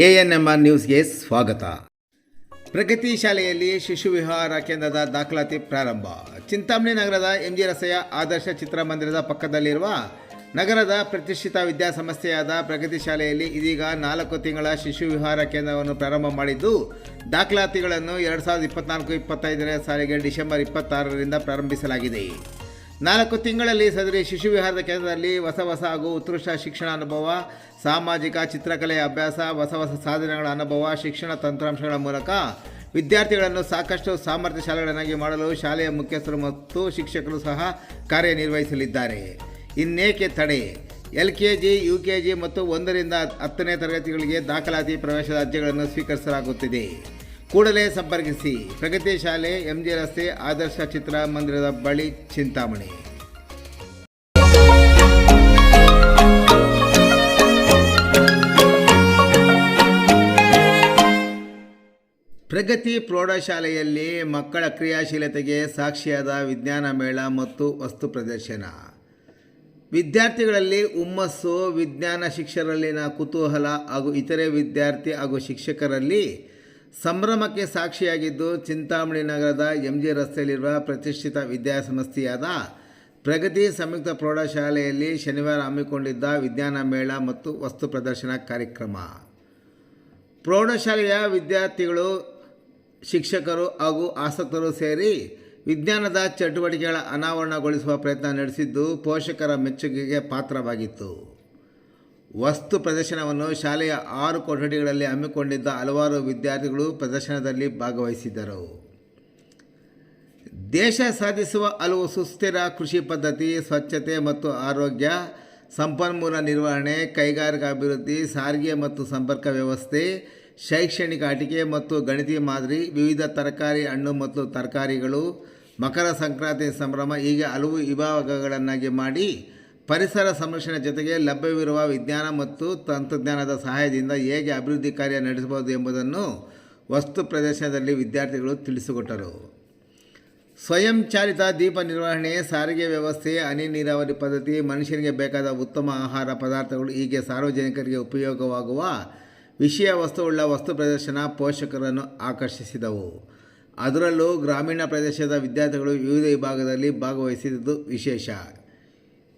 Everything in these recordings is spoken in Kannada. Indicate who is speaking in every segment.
Speaker 1: ANMR ನ್ಯೂಸ್ಗೆ ಸ್ವಾಗತ. ಪ್ರಗತಿ ಶಾಲೆಯಲ್ಲಿ ಶಿಶು ವಿಹಾರ ಕೇಂದ್ರದ ದಾಖಲಾತಿ ಪ್ರಾರಂಭ. ಚಿಂತಾಮಣಿ ನಗರದ MG ರಸ್ತೆಯ ಆದರ್ಶ ಚಿತ್ರಮಂದಿರದ ಪಕ್ಕದಲ್ಲಿರುವ ನಗರದ ಪ್ರತಿಷ್ಠಿತ ವಿದ್ಯಾಸಂಸ್ಥೆಯಾದ ಪ್ರಗತಿ ಶಾಲೆಯಲ್ಲಿ ಇದೀಗ 4 ತಿಂಗಳ ಶಿಶು ವಿಹಾರ ಕೇಂದ್ರವನ್ನು ಪ್ರಾರಂಭ ಮಾಡಿದ್ದು, ದಾಖಲಾತಿಗಳನ್ನು 2024-25ನೇ ಸಾಲಿಗೆ ಡಿಸೆಂಬರ್ 26ರಿಂದ ಪ್ರಾರಂಭಿಸಲಾಗಿದೆ. 4 ತಿಂಗಳಲ್ಲಿ ಸದರಿ ಶಿಶು ವಿಹಾರದ ಕೇಂದ್ರದಲ್ಲಿ ಹೊಸ ಹಾಗೂ ಉತ್ಕೃಷ್ಟ ಶಿಕ್ಷಣ ಅನುಭವ, ಸಾಮಾಜಿಕ ಚಿತ್ರಕಲೆಯ ಅಭ್ಯಾಸ, ಹೊಸ ಸಾಧನೆಗಳ ಅನುಭವ, ಶಿಕ್ಷಣ ತಂತ್ರಾಂಶಗಳ ಮೂಲಕ ವಿದ್ಯಾರ್ಥಿಗಳನ್ನು ಸಾಕಷ್ಟು ಸಾಮರ್ಥ್ಯಶಾಲಿಗಳನ್ನಾಗಿ ಮಾಡಲು ಶಾಲೆಯ ಮುಖ್ಯಸ್ಥರು ಮತ್ತು ಶಿಕ್ಷಕರು ಸಹ ಕಾರ್ಯನಿರ್ವಹಿಸಲಿದ್ದಾರೆ. ಇನ್ನೇಕೆ ತಡೆ? LKG, UKG ಮತ್ತು 1ರಿಂದ 10ನೇ ತರಗತಿಗಳಿಗೆ ದಾಖಲಾತಿ ಪ್ರವೇಶದ ಅರ್ಜಿಗಳನ್ನು ಸ್ವೀಕರಿಸಲಾಗುತ್ತಿದೆ. ಕೂಡಲೇ ಸಂಪರ್ಕಿಸಿ. ಪ್ರಗತಿ ಶಾಲೆ, MG ರಸ್ತೆ, ಆದರ್ಶ ಚಿತ್ರಮಂದಿರದ ಬಳಿ, ಚಿಂತಾಮಣಿ. ಪ್ರಗತಿ ಪ್ರೌಢಶಾಲೆಯಲ್ಲಿ ಮಕ್ಕಳ ಕ್ರಿಯಾಶೀಲತೆಗೆ ಸಾಕ್ಷಿಯಾದ ವಿಜ್ಞಾನ ಮೇಳ ಮತ್ತು ವಸ್ತು ಪ್ರದರ್ಶನ. ವಿದ್ಯಾರ್ಥಿಗಳಲ್ಲಿ ಹುಮ್ಮಸ್ಸು, ವಿಜ್ಞಾನ ಶಿಕ್ಷಕರಲ್ಲಿನ ಕುತೂಹಲ ಹಾಗೂ ಇತರೆ ವಿದ್ಯಾರ್ಥಿ ಹಾಗೂ ಶಿಕ್ಷಕರಲ್ಲಿ ಸಂಭ್ರಮಕ್ಕೆ ಸಾಕ್ಷಿಯಾಗಿದ್ದು, ಚಿಂತಾಮಣಿ ನಗರದ MG ರಸ್ತೆಯಲ್ಲಿರುವ ಪ್ರತಿಷ್ಠಿತ ವಿದ್ಯಾಸಂಸ್ಥೆಯಾದ ಪ್ರಗತಿ ಸಂಯುಕ್ತ ಪ್ರೌಢಶಾಲೆಯಲ್ಲಿ ಶನಿವಾರ ಹಮ್ಮಿಕೊಂಡಿದ್ದ ವಿಜ್ಞಾನ ಮೇಳ ಮತ್ತು ವಸ್ತು ಪ್ರದರ್ಶನ ಕಾರ್ಯಕ್ರಮ. ಪ್ರೌಢಶಾಲೆಯ ವಿದ್ಯಾರ್ಥಿಗಳು, ಶಿಕ್ಷಕರು ಹಾಗೂ ಆಸಕ್ತರು ಸೇರಿ ವಿಜ್ಞಾನದ ಚಟುವಟಿಕೆಗಳ ಅನಾವರಣಗೊಳಿಸುವ ಪ್ರಯತ್ನ ನಡೆಸಿದ್ದು, ಪೋಷಕರ ಮೆಚ್ಚುಗೆಗೆ ಪಾತ್ರವಾಗಿತ್ತು. ವಸ್ತು ಪ್ರದರ್ಶನವನ್ನು ಶಾಲೆಯ 6 ಕೊಠಡಿಗಳಲ್ಲಿ ಹಮ್ಮಿಕೊಂಡಿದ್ದ ಹಲವಾರು ವಿದ್ಯಾರ್ಥಿಗಳು ಪ್ರದರ್ಶನದಲ್ಲಿ ಭಾಗವಹಿಸಿದ್ದರು. ದೇಶ ಸಾಧಿಸುವ ಹಲವು ಸುಸ್ಥಿರ ಕೃಷಿ ಪದ್ಧತಿ, ಸ್ವಚ್ಛತೆ ಮತ್ತು ಆರೋಗ್ಯ, ಸಂಪನ್ಮೂಲ ನಿರ್ವಹಣೆ, ಕೈಗಾರಿಕಾ ಅಭಿವೃದ್ಧಿ, ಸಾರಿಗೆ ಮತ್ತು ಸಂಪರ್ಕ ವ್ಯವಸ್ಥೆ, ಶೈಕ್ಷಣಿಕ ಆಟಿಕೆ ಮತ್ತು ಗಣಿತ ಮಾದರಿ, ವಿವಿಧ ತರಕಾರಿ, ಹಣ್ಣು ಮತ್ತು ತರಕಾರಿಗಳು, ಮಕರ ಸಂಕ್ರಾಂತಿ ಸಂಭ್ರಮ ಹೀಗೆ ಹಲವು ವಿಭಾಗಗಳನ್ನಾಗಿ ಮಾಡಿ ಪರಿಸರ ಸಂರಕ್ಷಣೆ ಜೊತೆಗೆ ಲಭ್ಯವಿರುವ ವಿಜ್ಞಾನ ಮತ್ತು ತಂತ್ರಜ್ಞಾನದ ಸಹಾಯದಿಂದ ಹೇಗೆ ಅಭಿವೃದ್ಧಿ ಕಾರ್ಯ ನಡೆಸಬಹುದು ಎಂಬುದನ್ನು ವಸ್ತು ಪ್ರದರ್ಶನದಲ್ಲಿ ವಿದ್ಯಾರ್ಥಿಗಳು ತಿಳಿಸಿಕೊಟ್ಟರು. ಸ್ವಯಂ ಚಾಲಿತ ದೀಪ ನಿರ್ವಹಣೆ, ಸಾರಿಗೆ ವ್ಯವಸ್ಥೆ, ಹನಿ ನೀರಾವರಿ ಪದ್ಧತಿ, ಮನುಷ್ಯನಿಗೆ ಬೇಕಾದ ಉತ್ತಮ ಆಹಾರ ಪದಾರ್ಥಗಳು ಹೀಗೆ ಸಾರ್ವಜನಿಕರಿಗೆ ಉಪಯೋಗವಾಗುವ ವಿಷಯ ವಸ್ತುವುಳ್ಳ ವಸ್ತು ಪ್ರದರ್ಶನ ಪೋಷಕರನ್ನು ಆಕರ್ಷಿಸಿದವು. ಅದರಲ್ಲೂ ಗ್ರಾಮೀಣ ಪ್ರದೇಶದ ವಿದ್ಯಾರ್ಥಿಗಳು ವಿವಿಧ ವಿಭಾಗದಲ್ಲಿ ಭಾಗವಹಿಸಿದ್ದು ವಿಶೇಷ.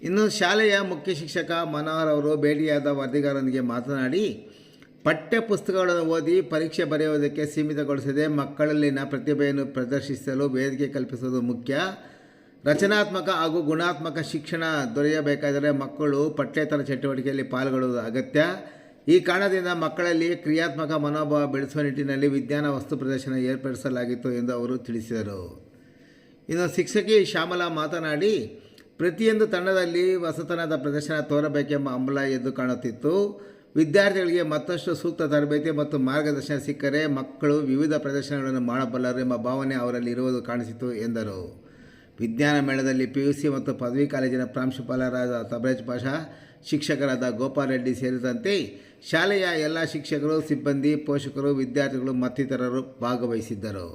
Speaker 1: ಇನ್ನು ಶಾಲೆಯ ಮುಖ್ಯ ಶಿಕ್ಷಕ ಮನೋಹರ್ ಅವರು ಭೇಟಿಯಾದ ವರದಿಗಾರರೊಂದಿಗೆ ಮಾತನಾಡಿ, ಪಠ್ಯ ಪುಸ್ತಕಗಳನ್ನು ಓದಿ ಪರೀಕ್ಷೆ ಬರೆಯುವುದಕ್ಕೆ ಸೀಮಿತಗೊಳಿಸದೆ ಮಕ್ಕಳಲ್ಲಿನ ಪ್ರತಿಭೆಯನ್ನು ಪ್ರದರ್ಶಿಸಲು ವೇದಿಕೆ ಕಲ್ಪಿಸುವುದು ಮುಖ್ಯ. ರಚನಾತ್ಮಕ ಹಾಗೂ ಗುಣಾತ್ಮಕ ಶಿಕ್ಷಣ ದೊರೆಯಬೇಕಾದರೆ ಮಕ್ಕಳು ಪಠ್ಯೇತರ ಚಟುವಟಿಕೆಯಲ್ಲಿ ಪಾಲ್ಗೊಳ್ಳುವುದು ಅಗತ್ಯ. ಈ ಕಾರಣದಿಂದ ಮಕ್ಕಳಲ್ಲಿ ಕ್ರಿಯಾತ್ಮಕ ಮನೋಭಾವ ಬೆಳೆಸುವ ನಿಟ್ಟಿನಲ್ಲಿ ವಿಜ್ಞಾನ ವಸ್ತು ಪ್ರದರ್ಶನ ಏರ್ಪಡಿಸಲಾಗಿತ್ತು ಎಂದು ಅವರು ತಿಳಿಸಿದರು. ಇನ್ನು ಶಿಕ್ಷಕಿ ಶ್ಯಾಮಲಾ ಮಾತನಾಡಿ, ಪ್ರತಿಯೊಂದು ತಂಡದಲ್ಲಿ ಹೊಸತನದ ಪ್ರದರ್ಶನ ತೋರಬೇಕೆಂಬ ಹಂಬಲ ಎದ್ದು ಕಾಣುತ್ತಿತ್ತು. ವಿದ್ಯಾರ್ಥಿಗಳಿಗೆ ಮತ್ತಷ್ಟು ಸೂಕ್ತ ತರಬೇತಿ ಮತ್ತು ಮಾರ್ಗದರ್ಶನ ಸಿಕ್ಕರೆ ಮಕ್ಕಳು ವಿವಿಧ ಪ್ರದರ್ಶನಗಳನ್ನು ಮಾಡಬಲ್ಲರು ಎಂಬ ಭಾವನೆ ಅವರಲ್ಲಿ ಇರುವುದು ಕಾಣಿಸಿತು ಎಂದರು. ವಿಜ್ಞಾನ ಮೇಳದಲ್ಲಿ PUC ಮತ್ತು ಪದವಿ ಕಾಲೇಜಿನ ಪ್ರಾಂಶುಪಾಲರಾದ ತಬರೇಜ್ ಪಾಷಾ, ಶಿಕ್ಷಕರಾದ ಗೋಪಾಲ್ ರೆಡ್ಡಿ ಸೇರಿದಂತೆ ಶಾಲೆಯ ಎಲ್ಲ ಶಿಕ್ಷಕರು, ಸಿಬ್ಬಂದಿ, ಪೋಷಕರು, ವಿದ್ಯಾರ್ಥಿಗಳು ಮತ್ತಿತರರು ಭಾಗವಹಿಸಿದ್ದರು.